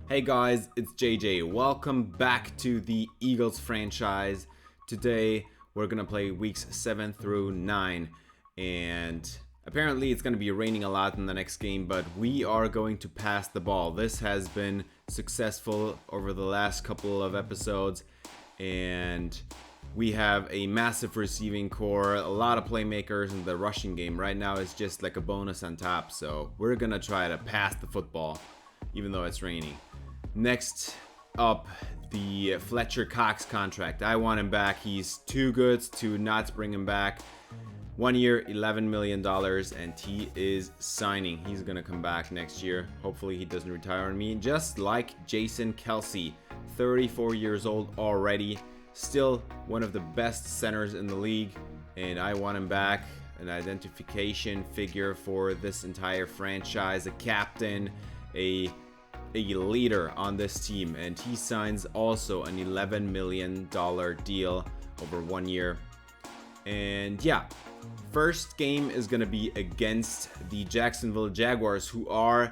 Hey guys, it's JJ. Welcome back to the Eagles franchise. Today we're gonna play weeks 7 through 9, and apparently it's gonna be raining a lot in the next game, but we are going to pass the ball. This has been successful over the last couple of episodes, and we have a massive receiving core, a lot of playmakers, and the rushing game right now is just like a bonus on top. So we're gonna try to pass the football even though it's raining. Next up, the Fletcher Cox contract. I want him back. He's too good to not bring him back. 1 year, $11 million, and he is signing. He's going to come back next year. Hopefully he doesn't retire on me. Just like Jason Kelce, 34 years old already. Still one of the best centers in the league, and I want him back. An identification figure for this entire franchise, a captain, a leader on this team, and he signs also an $11 million deal over 1 year. And yeah, first game is going to be against the Jacksonville Jaguars, who are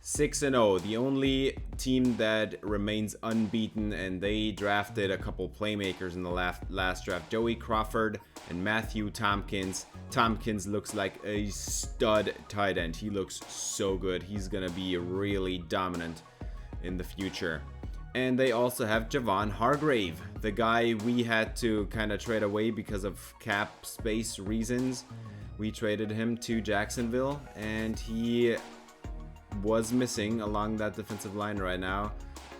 6-0, the only team that remains unbeaten, and they drafted a couple playmakers in the last draft, Joey Crawford and Matthew Tompkins. Tompkins looks like a stud tight end. He looks so good. He's gonna be really dominant in the future. And they also have Javon Hargrave, the guy we had to kind of trade away because of cap space reasons. We traded him to Jacksonville, and he was missing along that defensive line right now,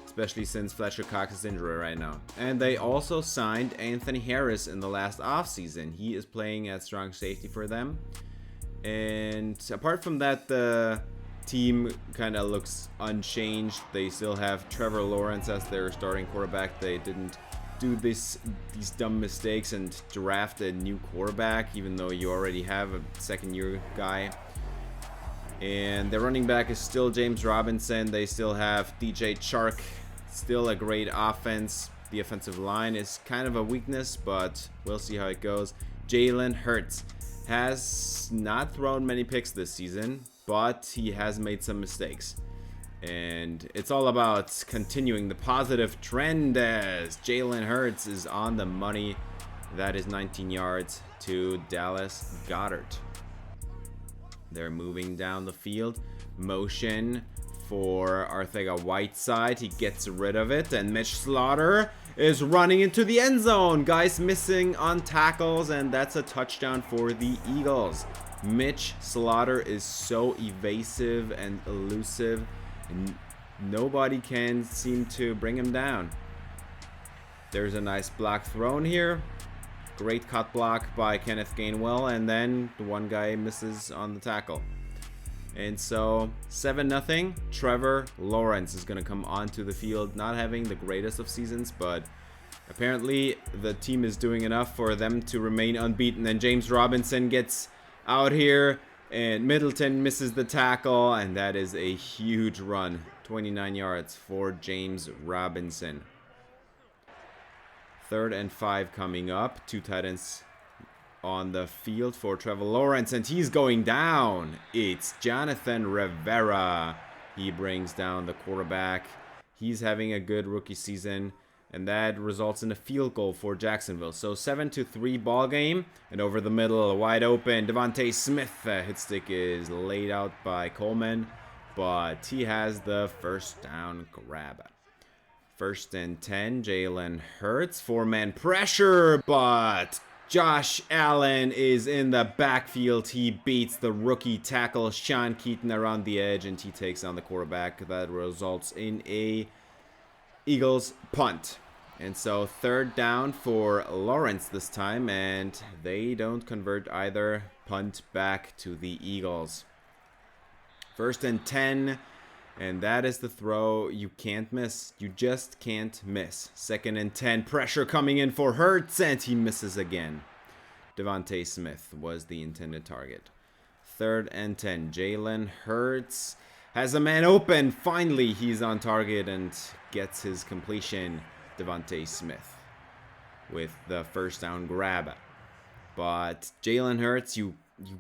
especially since Fletcher Cox is injured right now. And they also signed Anthony Harris in the last offseason. He is playing at strong safety for them. And apart from that, the team kind of looks unchanged. They still have Trevor Lawrence as their starting quarterback. They didn't do these dumb mistakes and draft a new quarterback, even though you already have a second-year guy. And their running back is still James Robinson. They still have DJ Chark. Still a great offense. The offensive line is kind of a weakness, but we'll see how it goes. Jalen Hurts has not thrown many picks this season, but he has made some mistakes. And it's all about continuing the positive trend as Jalen Hurts is on the money. That is 19 yards to Dallas Goedert. They're moving down the field. Motion for Arcega-Whiteside. He gets rid of it. And Mitch Slaughter is running into the end zone. Guys missing on tackles. And that's a touchdown for the Eagles. Mitch Slaughter is so evasive and elusive. And nobody can seem to bring him down. There's a nice block thrown here. Great cut block by Kenneth Gainwell, and then the one guy misses on the tackle. And so 7-0. Trevor Lawrence is going to come onto the field, not having the greatest of seasons, but apparently the team is doing enough for them to remain unbeaten. And James Robinson gets out here, and Middleton misses the tackle, and that is a huge run. 29 yards for James Robinson. 3rd and 5 coming up. 2 tight ends on the field for Trevor Lawrence, and he's going down. It's Jonathan Rivera. He brings down the quarterback. He's having a good rookie season, and that results in a field goal for Jacksonville. So 7-3 ball game, and over the middle, wide open. Devontae Smith, hit stick is laid out by Coleman, but he has the first down grab. 1st and 10, Jalen Hurts, 4-man pressure, but Josh Allen is in the backfield. He beats the rookie tackle Sean Keaton around the edge, and he takes on the quarterback. That results in a Eagles punt. And so 3rd down for Lawrence this time, and they don't convert either. Punt back to the Eagles. 1st and 10. And that is the throw you can't miss. You just can't miss. 2nd and 10. Pressure coming in for Hurts, and he misses again. Devontae Smith was the intended target. 3rd and 10. Jalen Hurts has a man open. Finally, he's on target and gets his completion. Devontae Smith with the first down grab. But Jalen Hurts, you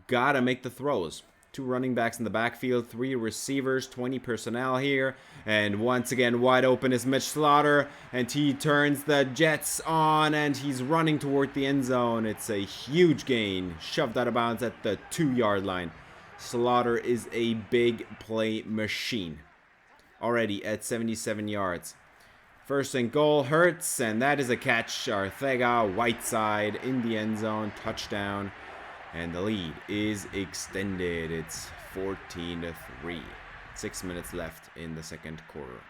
gotta make the throws. 2 running backs in the backfield, 3 receivers, 20 personnel here. And once again, wide open is Mitch Slaughter. And he turns the Jets on, and he's running toward the end zone. It's a huge gain, shoved out of bounds at the 2-yard line. Slaughter is a big play machine. Already at 77 yards. First and goal, Hurts, and that is a catch. Arcega, Whiteside in the end zone, touchdown. And the lead is extended. It's 14-3. 6 minutes left in the second quarter.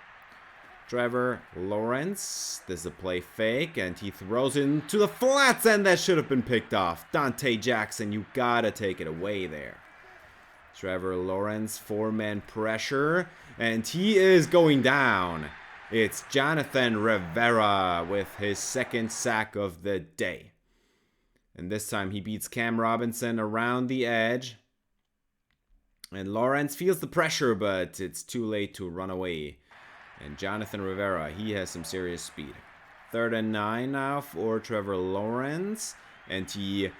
Trevor Lawrence, this is a play fake, and he throws it into the flats, and that should have been picked off. Dante Jackson, you gotta take it away there. Trevor Lawrence, 4-man pressure, and he is going down. It's Jonathan Rivera with his 2nd sack of the day. And this time he beats Cam Robinson around the edge. And Lawrence feels the pressure, but it's too late to run away. And Jonathan Rivera, he has some serious speed. 3rd and 9 now for Trevor Lawrence. And he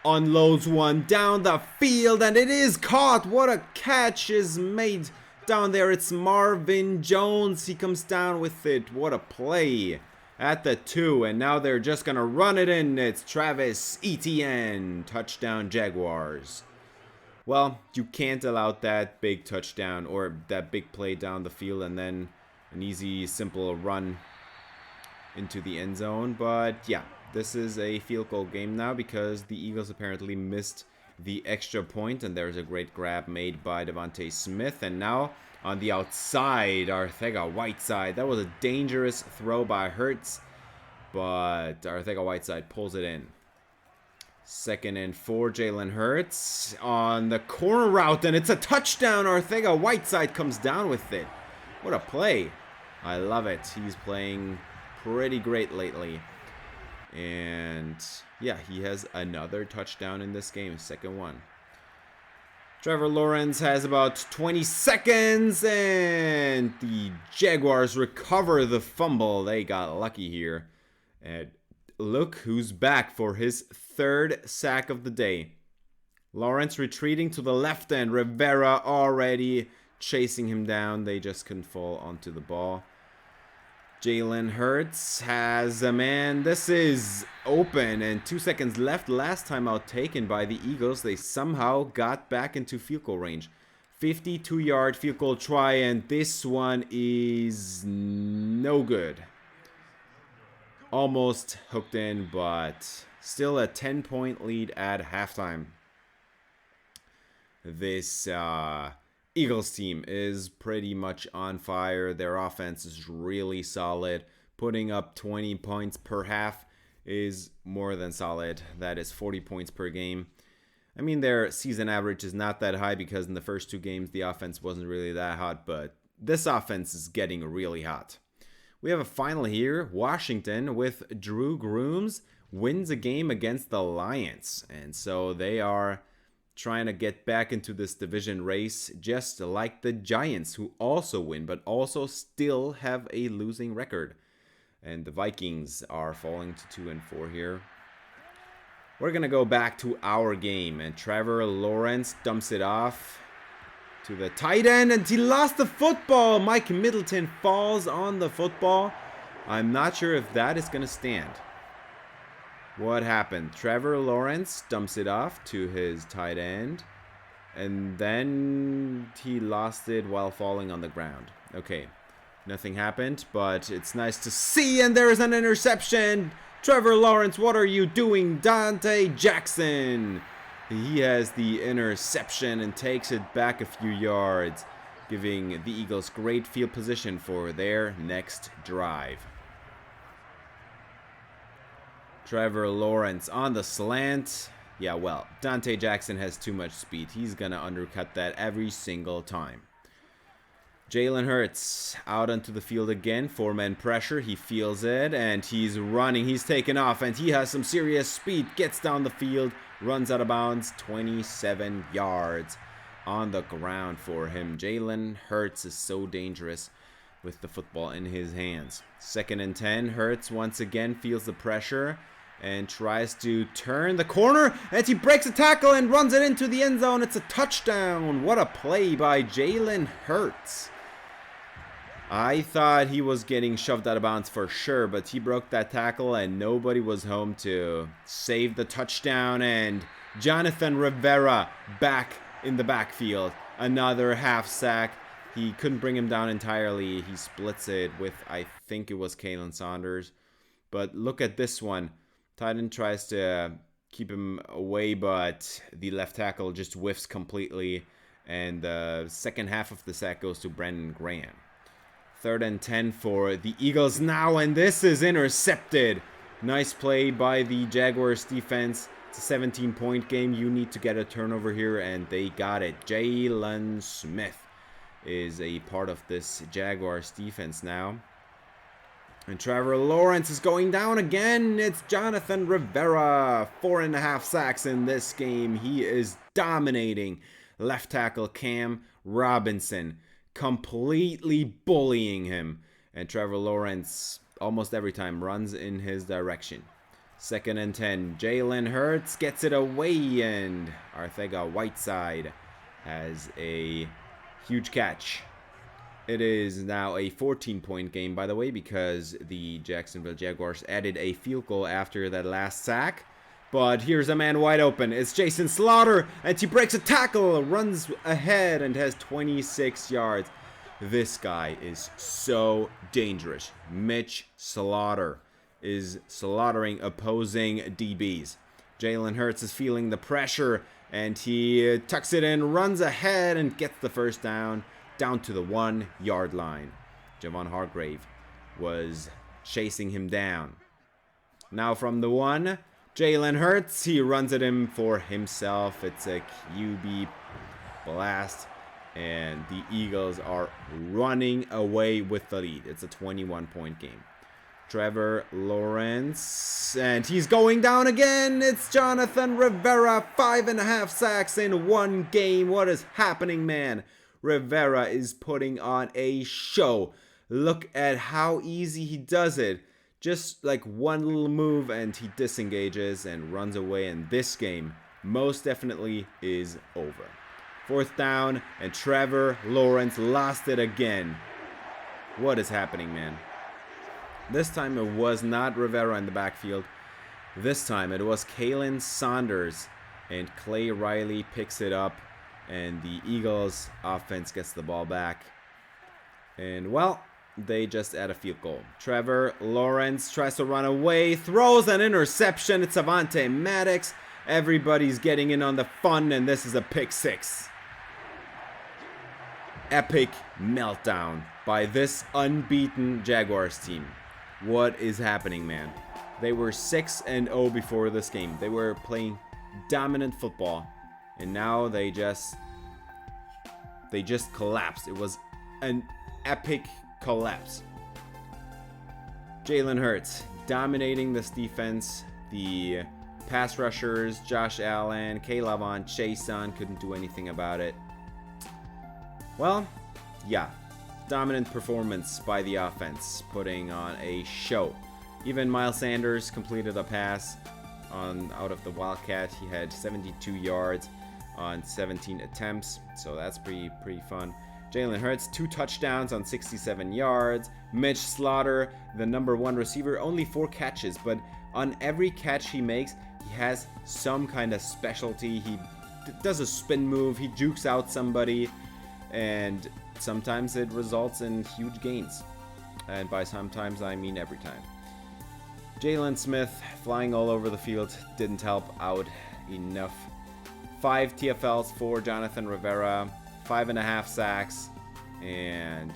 unloads one down the field, and it is caught. What a catch is made down there. It's Marvin Jones. He comes down with it. What a play at the 2, and now they're just gonna run it in. It's Travis Etienne. Touchdown Jaguars. Well, you can't allow that big touchdown or that big play down the field and then an easy, simple run into the end zone. But yeah, this is a field goal game now because the Eagles apparently missed the extra point, and there's a great grab made by Devontae Smith. And now on the outside, Arcega Whiteside. That was a dangerous throw by Hurts, but Arcega Whiteside pulls it in. 2nd and 4, Jalen Hurts on the corner route, and it's a touchdown. Arcega Whiteside comes down with it. What a play. I love it. He's playing pretty great lately. And yeah, he has another touchdown in this game, 2nd one. Trevor Lawrence has about 20 seconds, and the Jaguars recover the fumble. They got lucky here. And look who's back for his 3rd sack of the day. Lawrence retreating to the left end. Rivera already chasing him down. They just couldn't fall onto the ball. Jalen Hurts has a man. This is open and 2 seconds left. Last time out taken by the Eagles. They somehow got back into field goal range. 52-yard field goal try, and this one is no good. Almost hooked in, but still a 10-point lead at halftime. This Eagles team is pretty much on fire. Their offense is really solid. Putting up 20 points per half is more than solid. That is 40 points per game. I mean, their season average is not that high because in the first 2 games the offense wasn't really that hot, but this offense is getting really hot. We have a final here. Washington with Drew Grooms wins a game against the Lions, and so they are trying to get back into this division race, just like the Giants, who also win, but also still have a losing record. And the Vikings are falling to 2-4 here. We're going to go back to our game, and Trevor Lawrence dumps it off to the tight end, and he lost the football. Mike Middleton falls on the football. I'm not sure if that is going to stand. What happened? Trevor Lawrence dumps it off to his tight end, and then he lost it while falling on the ground. Okay, nothing happened, but it's nice to see, and there is an interception. Trevor Lawrence, what are you doing? Dante Jackson. He has the interception and takes it back a few yards, giving the Eagles great field position for their next drive. Trevor Lawrence on the slant. Yeah, well, Dante Jackson has too much speed. He's going to undercut that every single time. Jalen Hurts out onto the field again. 4-man pressure. He feels it, and he's running. He's taken off, and he has some serious speed. Gets down the field, runs out of bounds. 27 yards on the ground for him. Jalen Hurts is so dangerous with the football in his hands. 2nd and 10. Hurts once again feels the pressure, and tries to turn the corner as he breaks a tackle and runs it into the end zone. It's a touchdown. What a play by Jalen Hurts. I thought he was getting shoved out of bounds for sure, but he broke that tackle and nobody was home to save the touchdown. And Jonathan Rivera back in the backfield. Another half sack. He couldn't bring him down entirely. He splits it with, I think it was Kalen Saunders. But look at this one. Tight end tries to keep him away, but the left tackle just whiffs completely. And the second half of the sack goes to Brandon Graham. 3rd and 10 for the Eagles now, and this is intercepted. Nice play by the Jaguars defense. It's a 17-point game. You need to get a turnover here, and they got it. Jalen Smith is a part of this Jaguars defense now. And Trevor Lawrence is going down again. It's Jonathan Rivera. 4.5 sacks in this game. He is dominating left tackle Cam Robinson, completely bullying him. And Trevor Lawrence almost every time runs in his direction. 2nd and 10. Jalen Hurts gets it away, and Arcega-Whiteside has a huge catch. It is now a 14-point game, by the way, because the Jacksonville Jaguars added a field goal after that last sack. But here's a man wide open. It's Jason Slaughter, and he breaks a tackle, runs ahead, and has 26 yards. This guy is so dangerous. Mitch Slaughter is slaughtering opposing DBs. Jalen Hurts is feeling the pressure, and he tucks it in, runs ahead, and gets the first down to the 1-yard line. Javon Hargrave was chasing him down. Now from the 1, Jalen Hurts, he runs at him for himself. It's a QB blast, and the Eagles are running away with the lead. It's a 21-point game. Trevor Lawrence, and he's going down again. It's Jonathan Rivera, 5.5 sacks in one game. What is happening, man? Rivera is putting on a show. Look at how easy he does it. Just like one little move and he disengages and runs away, and this game most definitely is over. 4th down, and Trevor Lawrence lost it again. What is happening, man? This time it was not Rivera in the backfield. This time it was Kalen Saunders, and Clay Riley picks it up, and the Eagles offense gets the ball back. And well, they just add a field goal. Trevor Lawrence tries to run away, throws an interception. It's Avonte Maddox. Everybody's getting in on the fun, and this is a pick 6. Epic meltdown by this unbeaten Jaguars team. What is happening, man? They were 6-0 before this game. They were playing dominant football, and now they just collapsed. It was an epic collapse. Jalen Hurts dominating this defense. The pass rushers, Josh Allen, K'Lavon Chaisson, couldn't do anything about it. Well, yeah, dominant performance by the offense, putting on a show. Even Miles Sanders completed a pass out of the Wildcat. He had 72 yards on 17 attempts, so that's pretty fun. Jalen Hurts, 2 touchdowns on 67 yards. Mitch Slaughter, the number 1 receiver, only 4 catches, but on every catch he makes, he has some kind of specialty. He does a spin move, he jukes out somebody, and sometimes it results in huge gains. And by sometimes, I mean every time. Jalen Smith flying all over the field didn't help out enough. 5 TFLs for Jonathan Rivera, 5.5 sacks, and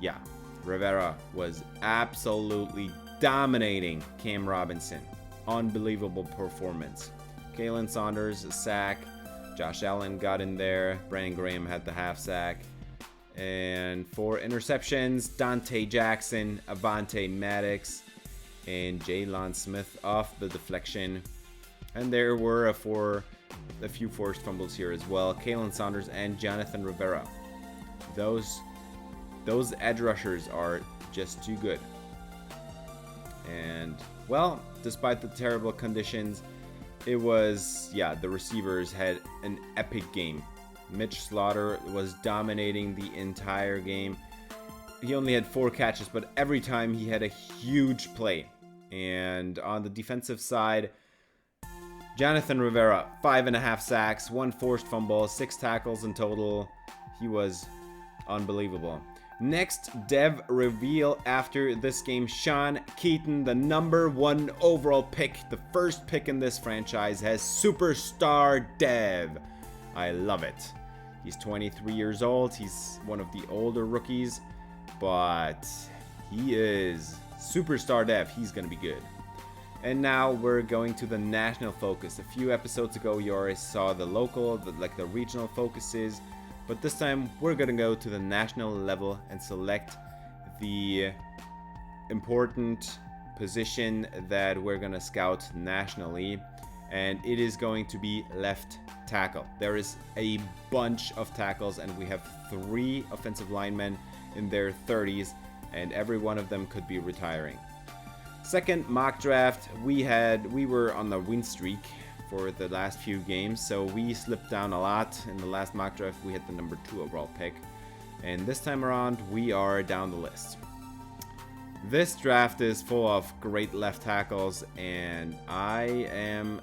yeah, Rivera was absolutely dominating Cam Robinson. Unbelievable performance. Kalen Saunders, a sack. Josh Allen got in there. Brandon Graham had the half sack. And 4 interceptions, Dante Jackson, Avonte Maddox, and Jalen Smith off the deflection. And there were a few forced fumbles here as well. Kalen Saunders and Jonathan Rivera. Those edge rushers are just too good. And well, despite the terrible conditions, it was, yeah, the receivers had an epic game. Mitch Slaughter was dominating the entire game. He only had 4 catches, but every time he had a huge play. And on the defensive side, Jonathan Rivera, 5.5 sacks, 1 forced fumble, 6 tackles in total. He was unbelievable. Next, Dev reveal after this game, Sean Keaton, the #1 overall pick, the first pick in this franchise, has Superstar Dev. I love it. He's 23 years old. He's one of the older rookies, but he is Superstar Dev. He's going to be good. And now we're going to the national focus. A few episodes ago, you already saw the local, the regional focuses. But this time, we're going to go to the national level and select the important position that we're going to scout nationally. And it is going to be left tackle. There is a bunch of tackles, and we have 3 offensive linemen in their 30s, and every one of them could be retiring. Second mock draft, we were on the win streak for the last few games, so we slipped down a lot. In the last mock draft, we had the #2 overall pick, and this time around, we are down the list. This draft is full of great left tackles, and I am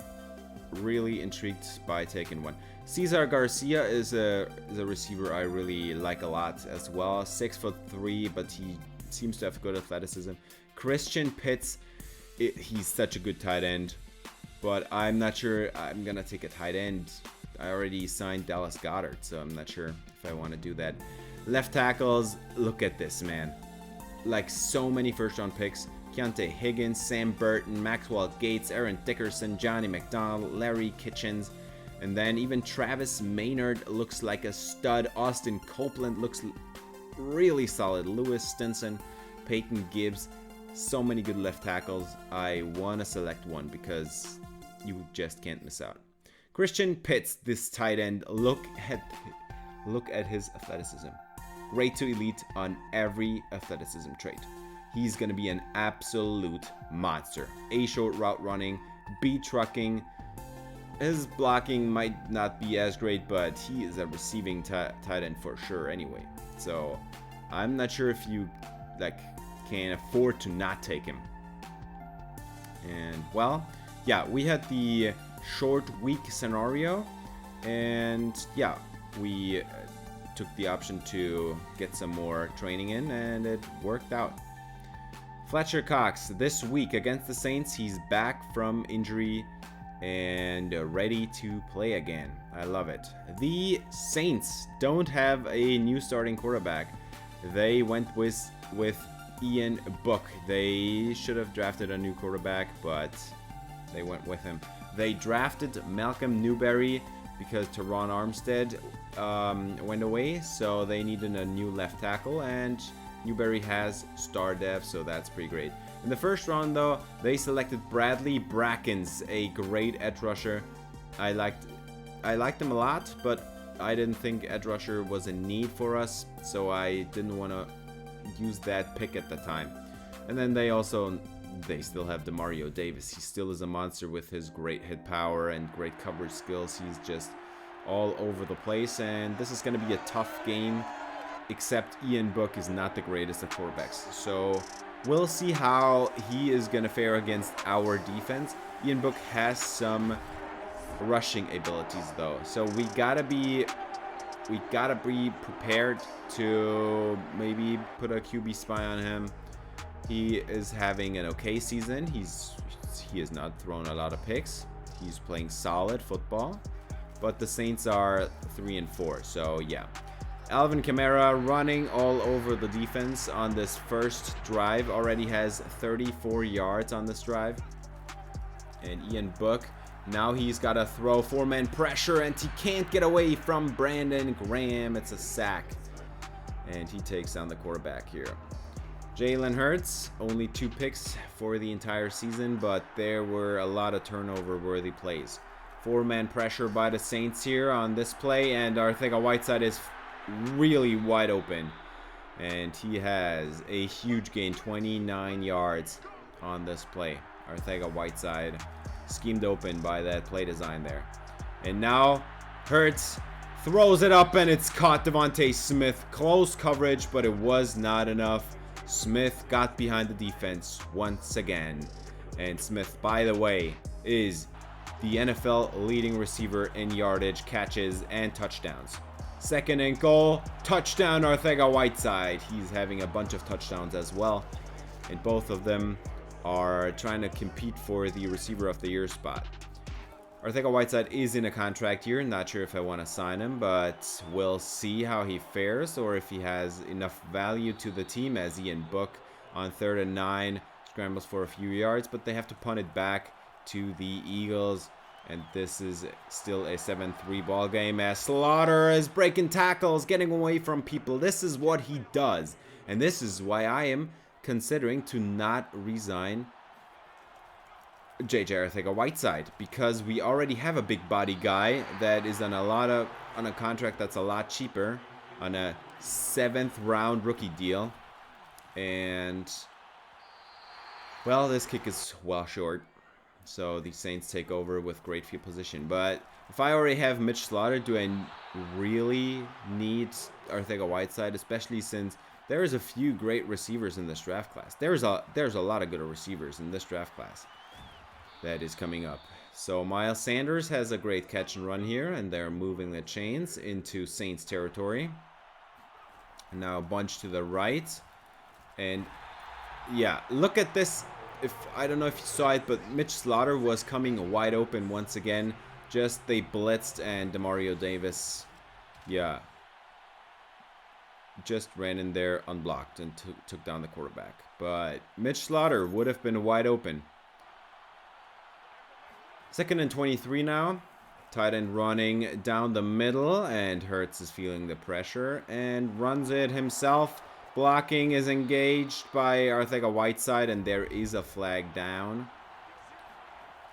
really intrigued by taking one. Cesar Garcia is a receiver I really like a lot as well. 6'3", but he seems to have good athleticism. Christian Pitts, he's such a good tight end, but I'm not sure I'm gonna take a tight end. I already signed Dallas Goedert, so I'm not sure if I want to do that. Left tackles, look at this, man. Like, so many first-round picks. Keontae Higgins, Sam Burton, Maxwell Gates, Aaron Dickerson, Johnny McDonald, Larry Kitchens, and then even Travis Maynard looks like a stud. Austin Copeland looks really solid. Lewis Stinson, Peyton Gibbs, so many good left tackles. I want to select one because you just can't miss out. Christian Pitts, this tight end, look at his athleticism. Great to elite on every athleticism trait. He's going to be an absolute monster. A short route running, B trucking. His blocking might not be as great, but he is a receiving tight end for sure anyway. So I'm not sure if you can afford to not take him. And well, yeah, we had the short week scenario, and yeah, we took the option to get some more training in, and it worked out. Fletcher Cox, this week against the Saints, he's back from injury and ready to play again. I love it. The Saints don't have a new starting quarterback. They went with Ian Book. They should have drafted a new quarterback, but they went with him. They drafted Malcolm Newberry because Teron Armstead went away, so they needed a new left tackle, and Newberry has star depth, so that's pretty great. In the first round, though, they selected Bradley Brackens, a great edge rusher. I liked him a lot, but I didn't think edge rusher was a need for us, so I didn't want to use that pick at the time. And then they still have Demario Davis. He still is a monster with his great hit power and great coverage skills. He's just all over the place, and this is going to be a tough game, except Ian Book is not the greatest of quarterbacks. So we'll see how he is going to fare against our defense. Ian Book has some rushing abilities, though, so we gotta be prepared to maybe put a QB spy on him. He is having an okay season. He has not thrown a lot of picks. He's playing solid football, but the Saints are 3-4, so yeah. Alvin Kamara running all over the defense on this first drive, already has 34 yards on this drive. And Ian Book, now he's got to throw 4-man pressure, and he can't get away from Brandon Graham. It's a sack, and he takes down the quarterback here. Jalen Hurts, only 2 picks for the entire season, but there were a lot of turnover-worthy plays. 4-man pressure by the Saints here on this play, and Arcega-Whiteside is really wide open, and he has a huge gain, 29 yards on this play. Arcega-Whiteside schemed open by that play design there. And now Hurts throws it up and it's caught. Devontae Smith. Close coverage, but it was not enough. Smith got behind the defense once again. And Smith, by the way, is the NFL leading receiver in yardage, catches, and touchdowns. 2nd and goal, touchdown Arcega-Whiteside. He's having a bunch of touchdowns as well. And both of them are trying to compete for the receiver of the year spot. Arcega-Whiteside is in a contract year. Not sure if I want to sign him, but we'll see how he fares or if he has enough value to the team, as Ian Book on 3rd and 9 scrambles for a few yards, but they have to punt it back to the Eagles. And this is still a 7-3 ball game as Slaughter is breaking tackles, getting away from people. This is what he does. And this is why I am considering to not resign JJ Arcega-Whiteside, because we already have a big body guy that is on a contract that's a lot cheaper, on a 7th round rookie deal. And well, this kick is well short. So the Saints take over with great field position. But if I already have Mitch Slaughter, do I really need Arcega-Whiteside? Especially since there's a few great receivers in this draft class. There's a lot of good receivers in this draft class that is coming up. So Miles Sanders has a great catch and run here, and they're moving the chains into Saints territory. And now a bunch to the right. And yeah, look at this. I don't know if you saw it, but Mitch Slaughter was coming wide open once again. Just they blitzed and Demario Davis, yeah, just ran in there unblocked and took down the quarterback. But Mitch Slaughter would have been wide open. 2nd and 23 now. Tight end running down the middle, and Hurts is feeling the pressure and runs it himself. Blocking is engaged by Arcega-Whiteside, and there is a flag down.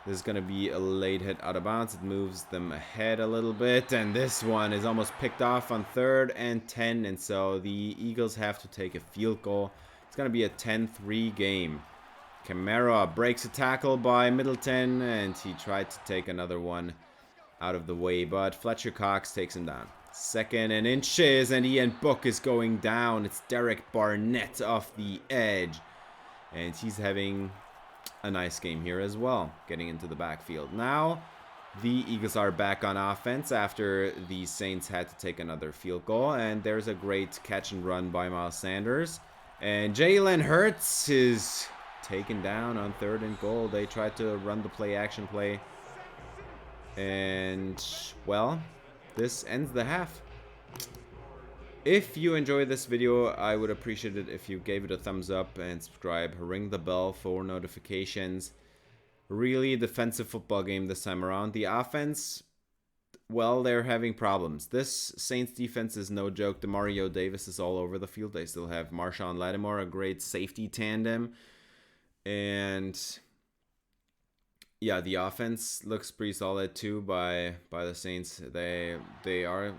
This is going to be a late hit out of bounds. It moves them ahead a little bit, and this one is almost picked off on 3rd and 10, and so the Eagles have to take a field goal. It's going to be a 10-3 game. Kamara breaks a tackle by Middleton, and he tried to take another one out of the way, but Fletcher Cox takes him down. 2nd and inches, and Ian Book is going down. It's Derek Barnett off the edge, and he's having a nice game here as well, getting into the backfield. Now the Eagles are back on offense after the Saints had to take another field goal, and there's a great catch and run by Miles Sanders, and Jalen Hurts is taken down on 3rd and goal. They tried to run the play action play, and well, this ends the half. If you enjoyed this video, I would appreciate it if you gave it a thumbs up and subscribe. Ring the bell for notifications. Really defensive football game this time around. The offense, well, they're having problems. This Saints defense is no joke. Demario Davis is all over the field. They still have Marshawn Lattimore, a great safety tandem. And yeah, the offense looks pretty solid too by the Saints. They are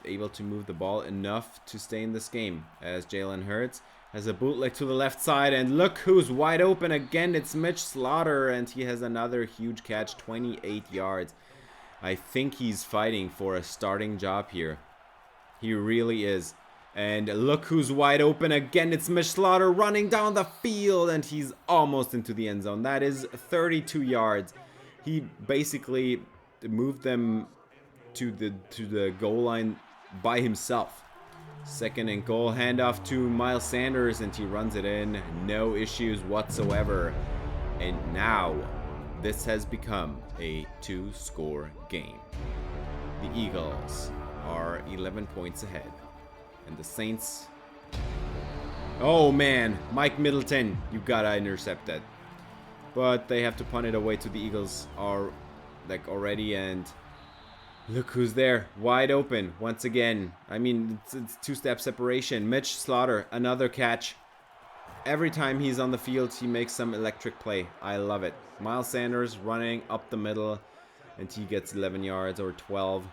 able to move the ball enough to stay in this game, as Jalen Hurts has a bootleg to the left side, and look who's wide open again. It's Mitch Slaughter, and he has another huge catch, 28 yards. I think he's fighting for a starting job here. He really is. And look who's wide open again. It's Mitch Slaughter running down the field, and he's almost into the end zone. That is 32 yards. He basically moved them to the goal line by himself. 2nd and goal, handoff to Miles Sanders, and he runs it in. No issues whatsoever. And now this has become a 2-score game. The Eagles are 11 points ahead. And the Saints, oh man, Mike Middleton, you gotta intercept that. But they have to punt it away to the Eagles already, and look who's there, wide open once again. I mean, it's 2-step separation. Mitch Slaughter, another catch. Every time he's on the field, he makes some electric play. I love it. Miles Sanders running up the middle, and he gets 11 yards or 12.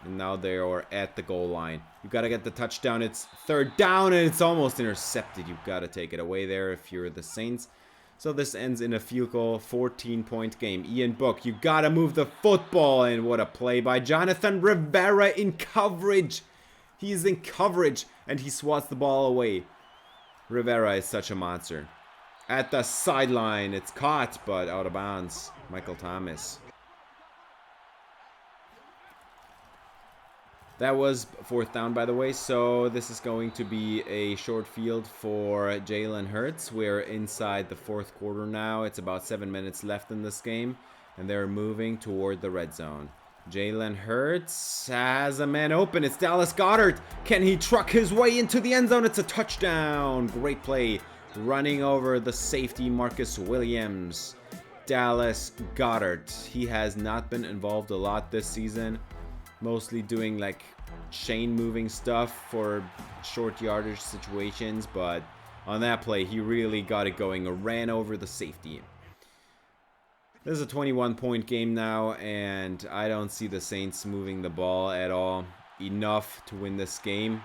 And now they are at the goal line. You got to get the touchdown. It's 3rd down, and it's almost intercepted. You've got to take it away there if you're the Saints. So this ends in a field goal, 14-point game. Ian Book, you gotta move the football. And what a play by Jonathan Rivera in coverage. He's in coverage and he swats the ball away. Rivera is such a monster. At the sideline, it's caught, but out of bounds. Michael Thomas. That was 4th down, by the way, so this is going to be a short field for Jalen Hurts. We're inside the 4th quarter now. It's about 7 minutes left in this game, and they're moving toward the red zone. Jalen Hurts has a man open. It's Dallas Goedert. Can he truck his way into the end zone? It's a touchdown. Great play. Running over the safety, Marcus Williams. Dallas Goedert. He has not been involved a lot this season. Mostly doing like chain moving stuff for short yardage situations, but on that play he really got it going and ran over the safety. This is a 21-point game now, and I don't see the Saints moving the ball at all enough to win this game.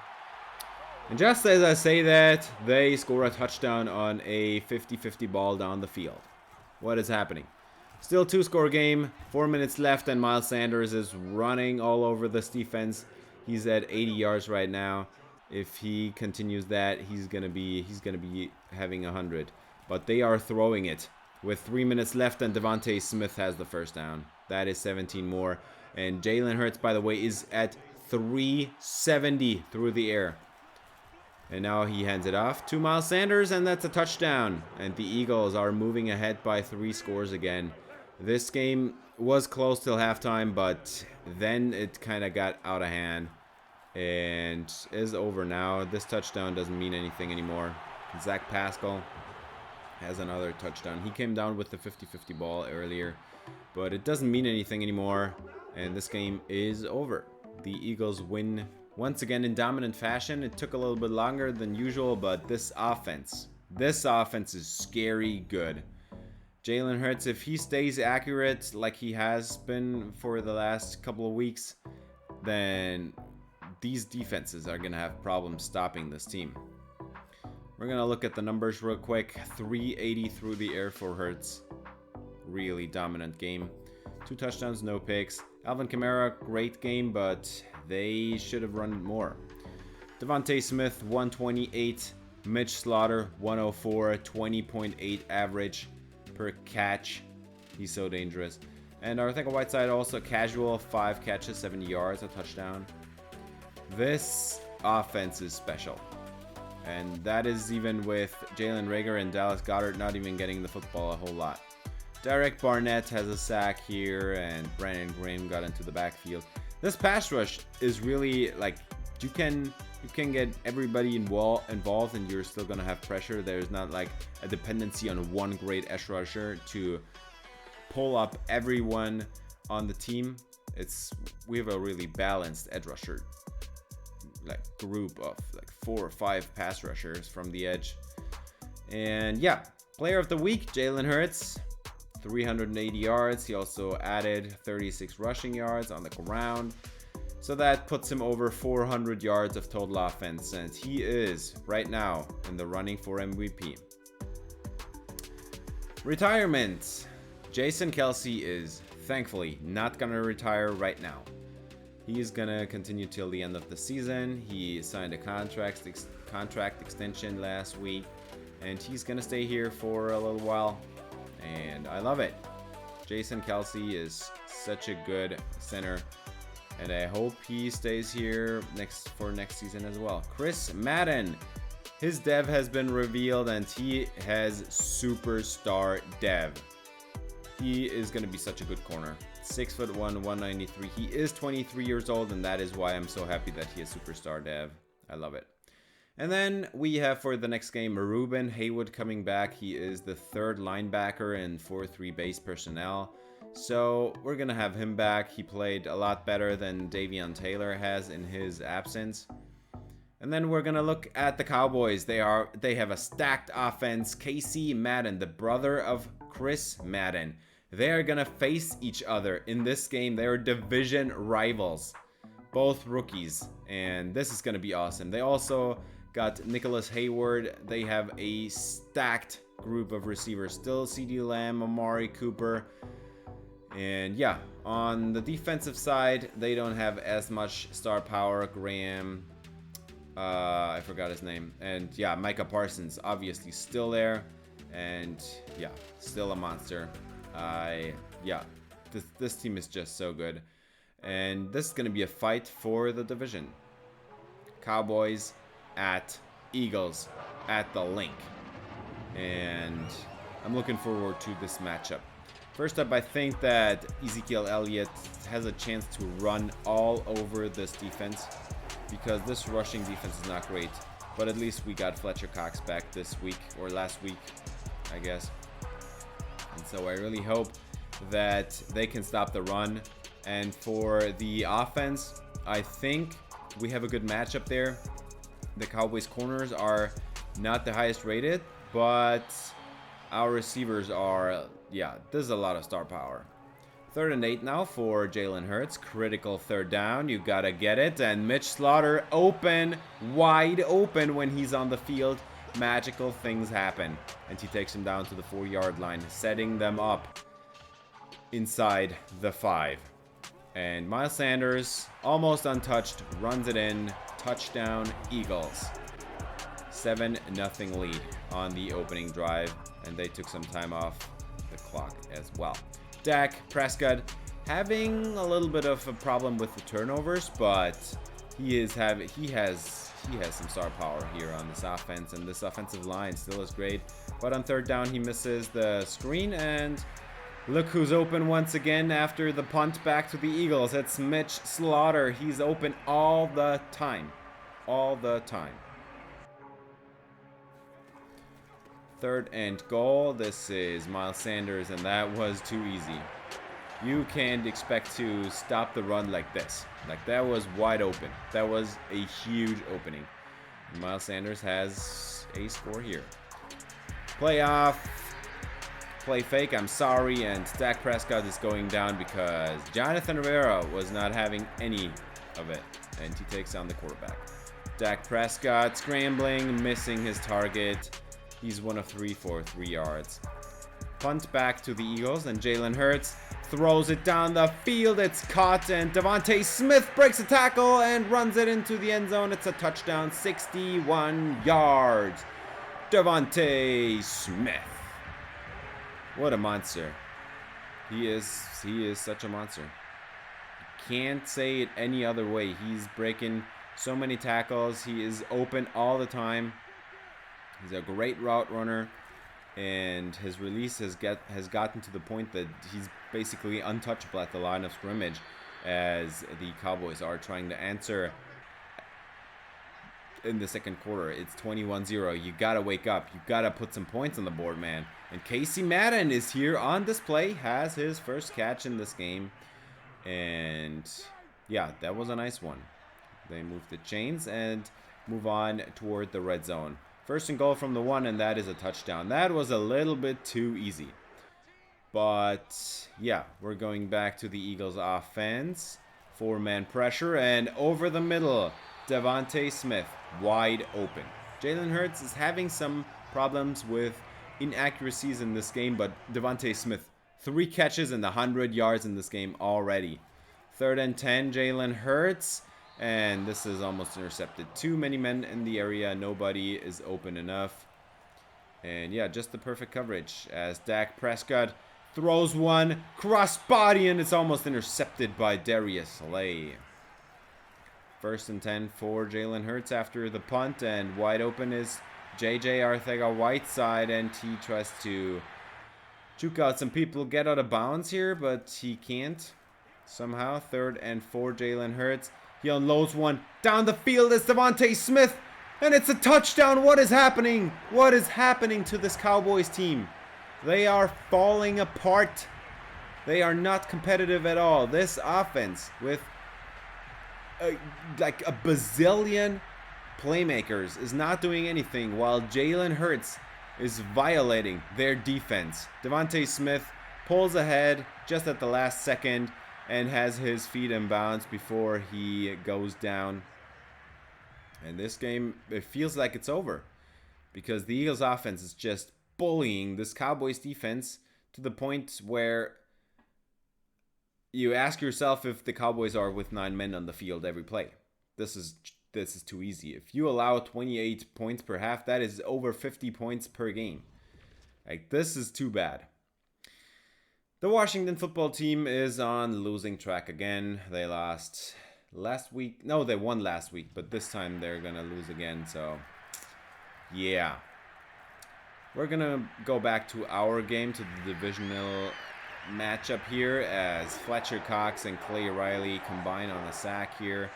And just as I say that, they score a touchdown on a 50-50 ball down the field. What is happening? Still 2-score game, 4 minutes left, and Miles Sanders is running all over this defense. He's at 80 yards right now. If he continues that, he's gonna be having 100. But they are throwing it with 3 minutes left, and Devontae Smith has the first down. That is 17 more. And Jalen Hurts, by the way, is at 370 through the air. And now he hands it off to Miles Sanders, and that's a touchdown. And the Eagles are moving ahead by 3 scores again. This game was close till halftime, but then it kind of got out of hand and is over now. This touchdown doesn't mean anything anymore. Zach Pascal has another touchdown. He came down with the 50-50 ball earlier, but it doesn't mean anything anymore, and this game is over. The Eagles win once again in dominant fashion. It took a little bit longer than usual, but this offense is scary good. Jalen Hurts, if he stays accurate like he has been for the last couple of weeks, then these defenses are going to have problems stopping this team. We're going to look at the numbers real quick. 380 through the air for Hurts. Really dominant game. 2 touchdowns, no picks. Alvin Kamara, great game, but they should have run more. Devontae Smith, 128. Mitch Slaughter, 104. 20.8 average per catch. He's so dangerous. And Arcega-Whiteside also casual, 5 catches, 70 yards, a touchdown. This offense is special. And that is even with Jalen Reagor and Dallas Goedert not even getting the football a whole lot. Derek Barnett has a sack here, and Brandon Graham got into the backfield. This pass rush is really like, you can get everybody involved and you're still gonna have pressure. There's not like a dependency on one great edge rusher to pull up everyone on the team. We have a really balanced edge rusher like group of like 4 or 5 pass rushers from the edge. And yeah, player of the week, Jalen Hurts, 380 yards. He also added 36 rushing yards on the ground. So that puts him over 400 yards of total offense, and he is right now in the running for MVP. Retirement. Jason Kelce is thankfully not going to retire right now. He's going to continue till the end of the season. He signed a contract extension last week, and he's going to stay here for a little while, and I love it. Jason Kelce is such a good center, and I hope he stays here for next season as well. Chris Madden, his dev has been revealed, and he has superstar dev. He is going to be such a good corner. 6'1", 193. He is 23 years old, and that is why I'm so happy that he is superstar dev. I love it. And then we have for the next game, Ruben Haywood coming back. He is the 3rd linebacker in 4-3 base personnel. So we're going to have him back. He played a lot better than Davion Taylor has in his absence. And then we're going to look at the Cowboys. They have a stacked offense. Casey Madden, the brother of Chris Madden. They are going to face each other in this game. They are division rivals. Both rookies. And this is going to be awesome. They also got Nicholas Hayward. They have a stacked group of receivers. Still CeeDee Lamb, Amari Cooper. And yeah, on the defensive side, they don't have as much star power. Graham, I forgot his name. And yeah, Micah Parsons, obviously still there. And yeah, still a monster. Yeah, this team is just so good. And this is going to be a fight for the division. Cowboys at Eagles at the Linc. And I'm looking forward to this matchup. First up, I think that Ezekiel Elliott has a chance to run all over this defense because this rushing defense is not great. But at least we got Fletcher Cox back this week, or last week, I guess. And so I really hope that they can stop the run. And for the offense, I think we have a good matchup there. The Cowboys corners are not the highest rated, but our receivers are, yeah, there's a lot of star power. 3rd and 8 now for Jalen Hurts. Critical 3rd down. You gotta get it. And Mitch Slaughter open, wide open when he's on the field. Magical things happen. And he takes him down to the 4-yard line, setting them up inside the 5. And Miles Sanders, almost untouched, runs it in. Touchdown, Eagles. 7-0 lead on the opening drive. And they took some time off the clock as well. Dak Prescott having a little bit of a problem with the turnovers, but he has some star power here on this offense, and this offensive line still is great. But on 3rd down, he misses the screen, and look who's open once again after the punt back to the Eagles. It's Mitch Slaughter. He's open all the time. All the time. 3rd and goal. This is Miles Sanders, and that was too easy. You can't expect to stop the run like this. Like, that was wide open. That was a huge opening. And Miles Sanders has a score here. Playoff. Play fake, I'm sorry, and Dak Prescott is going down because Jonathan Rivera was not having any of it, and he takes down the quarterback. Dak Prescott scrambling, missing his target. He's 1 of 3 for 3 yards. Punt back to the Eagles, and Jalen Hurts throws it down the field. It's caught, and Devontae Smith breaks a tackle and runs it into the end zone. It's a touchdown, 61 yards. Devontae Smith. What a monster. He is such a monster. Can't say it any other way. He's breaking so many tackles. He is open all the time. He's a great route runner, and his release has gotten to the point that he's basically untouchable at the line of scrimmage as the Cowboys are trying to answer in the second quarter. It's 21-0. You gotta wake up. You gotta put some points on the board, man. And Casey Madden is here on display, has his first catch in this game. And yeah, that was a nice one. They move the chains and move on toward the red zone. 1st and goal from the 1, and that is a touchdown. That was a little bit too easy. But yeah, we're going back to the Eagles offense. 4-man pressure, and over the middle, Devontae Smith, wide open. Jalen Hurts is having some problems with inaccuracies in this game, but Devontae Smith, 3 catches and 100 yards in this game already. 3rd and 10, Jalen Hurts. And this is almost intercepted. Too many men in the area. Nobody is open enough. And yeah, just the perfect coverage as Dak Prescott throws one cross body, and it's almost intercepted by Darius Slay. 1st and 10 for Jalen Hurts after the punt, and wide open is JJ Arcega-Whiteside, and he tries to juke out some people, get out of bounds here, but he can't. Somehow, 3rd and 4, Jalen Hurts. He unloads one down the field. It's Devontae Smith, and it's a touchdown. What is happening? What is happening to this Cowboys team? They are falling apart. They are not competitive at all. This offense with like a bazillion playmakers is not doing anything, while Jalen Hurts is violating their defense. Devontae Smith pulls ahead just at the last second and has his feet in bounds before he goes down. And this game, it feels like it's over because the Eagles offense is just bullying this Cowboys defense to the point where you ask yourself if the Cowboys are with 9 men on the field every play. This is too easy. If you allow 28 points per half, that is over 50 points per game. Like, this is too bad. The Washington football team is on losing track again. They lost last week. No, they won last week, but this time they're going to lose again. So, yeah. We're going to go back to our game, to the divisional matchup here, as Fletcher Cox and Clay Riley combine on a sack here.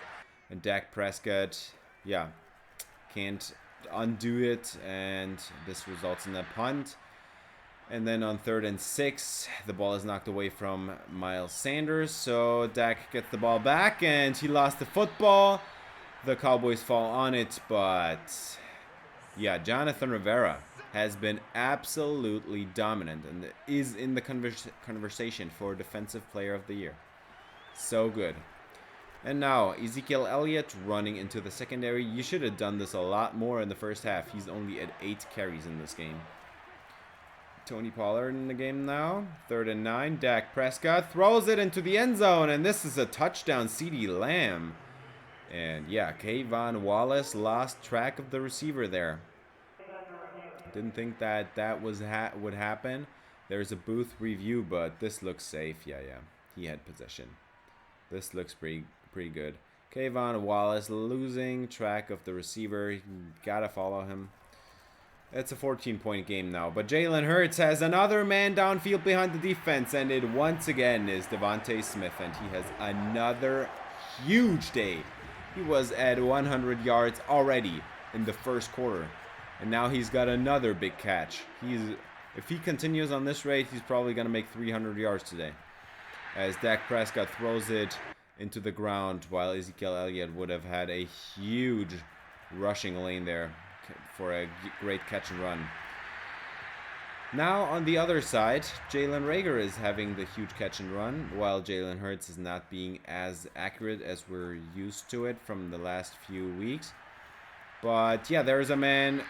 And Dak Prescott, yeah, can't undo it, and this results in a punt. And then on 3rd and 6, the ball is knocked away from Miles Sanders, so Dak gets the ball back, and he lost the football. The Cowboys fall on it, but yeah, Jonathan Rivera has been absolutely dominant and is in the conversation for Defensive Player of the Year. So good. And now, Ezekiel Elliott running into the secondary. You should have done this a lot more in the first half. He's only at 8 carries in this game. Tony Pollard in the game now. 3rd and 9. Dak Prescott throws it into the end zone. And this is a touchdown, CeeDee Lamb. And yeah, Kayvon Wallace lost track of the receiver there. Didn't think that would happen. There's a booth review, but this looks safe. Yeah. He had possession. This looks pretty good. Kayvon Wallace losing track of the receiver. You gotta follow him. It's a 14-point game now. But Jalen Hurts has another man downfield behind the defense. And it once again is Devontae Smith. And he has another huge day. He was at 100 yards already in the first quarter. And now he's got another big catch. If he continues on this rate, he's probably going to make 300 yards today. As Dak Prescott throws it into the ground, while Ezekiel Elliott would have had a huge rushing lane there for a great catch and run. Now on the other side, Jalen Reagor is having the huge catch and run, while Jalen Hurts is not being as accurate as we're used to it from the last few weeks. But yeah, there's a man.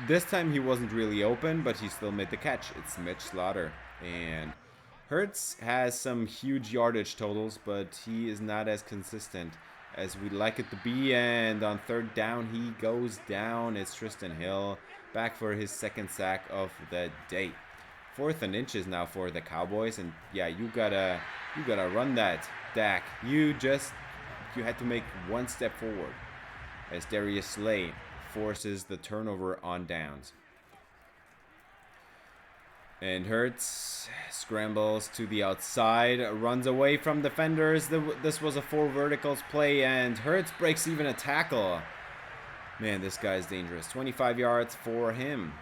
This time he wasn't really open, but he still made the catch. It's Mitch Slaughter. And Hurts has some huge yardage totals, but he is not as consistent as we'd like it to be. And on 3rd down, he goes down. It's Tristan Hill back for his 2nd sack of the day. 4th and inches now for the Cowboys. And yeah, you gotta run that, Dak. You had to make one step forward, as Darius Slay forces the turnover on downs. And Hurts scrambles to the outside, runs away from defenders. This was a 4 verticals play, and Hurts breaks even a tackle. Man, this guy's dangerous. 25 yards for him.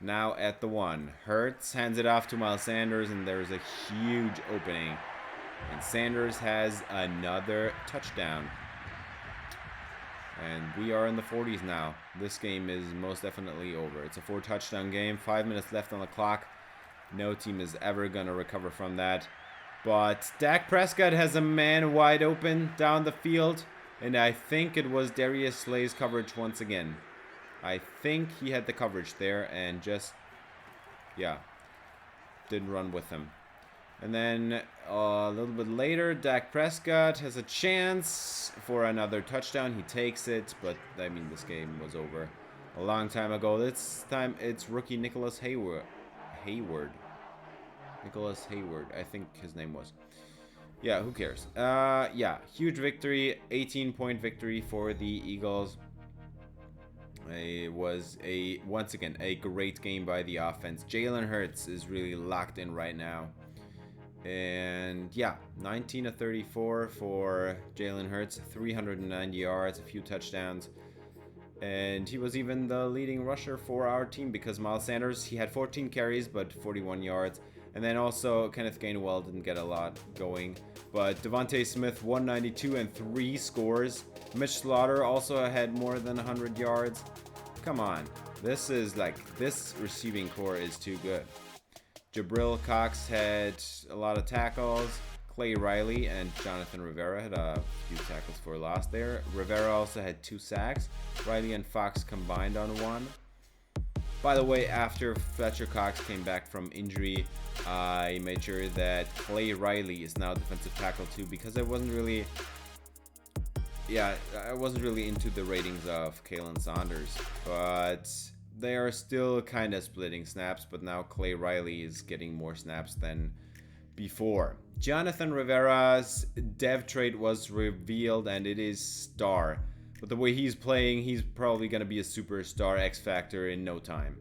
Now at the 1. Hurts hands it off to Miles Sanders, and there's a huge opening. And Sanders has another touchdown. And we are in the 40s now. This game is most definitely over. It's a 4-touchdown game. 5 minutes left on the clock. No team is ever going to recover from that. But Dak Prescott has a man wide open down the field. And I think it was Darius Slay's coverage once again. I think he had the coverage there and just, yeah, didn't run with him. And then a little bit later, Dak Prescott has a chance for another touchdown. He takes it, but I mean, this game was over a long time ago. This time it's rookie Nicholas Hayward. Nicholas Hayward, I think his name was. Yeah, who cares? Yeah, huge victory, 18-point victory for the Eagles. It was once again a great game by the offense. Jalen Hurts is really locked in right now. And yeah, 19 of 34 for Jalen Hurts, 390 yards, a few touchdowns. And he was even the leading rusher for our team because Miles Sanders, he had 14 carries but 41 yards. And then also Kenneth Gainwell didn't get a lot going. But Devontae Smith, 192 and 3 scores. Mitch Slaughter also had more than 100 yards. Come on. This receiving core is too good. Jabril Cox had a lot of tackles. Clay Riley and Jonathan Rivera had a few tackles for loss there. Rivera also had 2 sacks. Riley and Fox combined on 1. By the way, after Fletcher Cox came back from injury, I made sure that Clay Riley is now defensive tackle too, because I wasn't really into the ratings of Kalen Saunders, but they are still kind of splitting snaps. But now Clay Riley is getting more snaps than before. Jonathan Rivera's dev trade was revealed, and it is star. But the way he's playing, he's probably going to be a superstar X Factor in no time.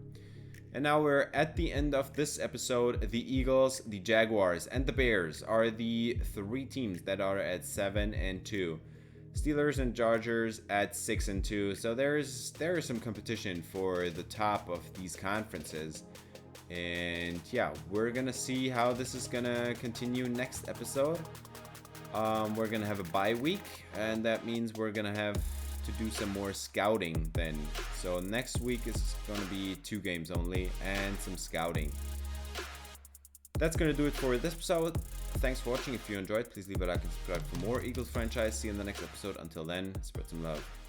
And now we're at the end of this episode. The Eagles, the Jaguars, and the Bears are the 3 teams that are at 7-2. Steelers and Chargers at 6-2. So there is some competition for the top of these conferences. And yeah, we're gonna see how this is gonna continue next episode. We're gonna have a bye week, and that means we're gonna have to do some more scouting then. So next week is gonna be 2 games only and some scouting. That's gonna do it for this episode. Thanks for watching. If you enjoyed, please leave a like and subscribe for more Eagles franchise. See you in the next episode. Until then, spread some love.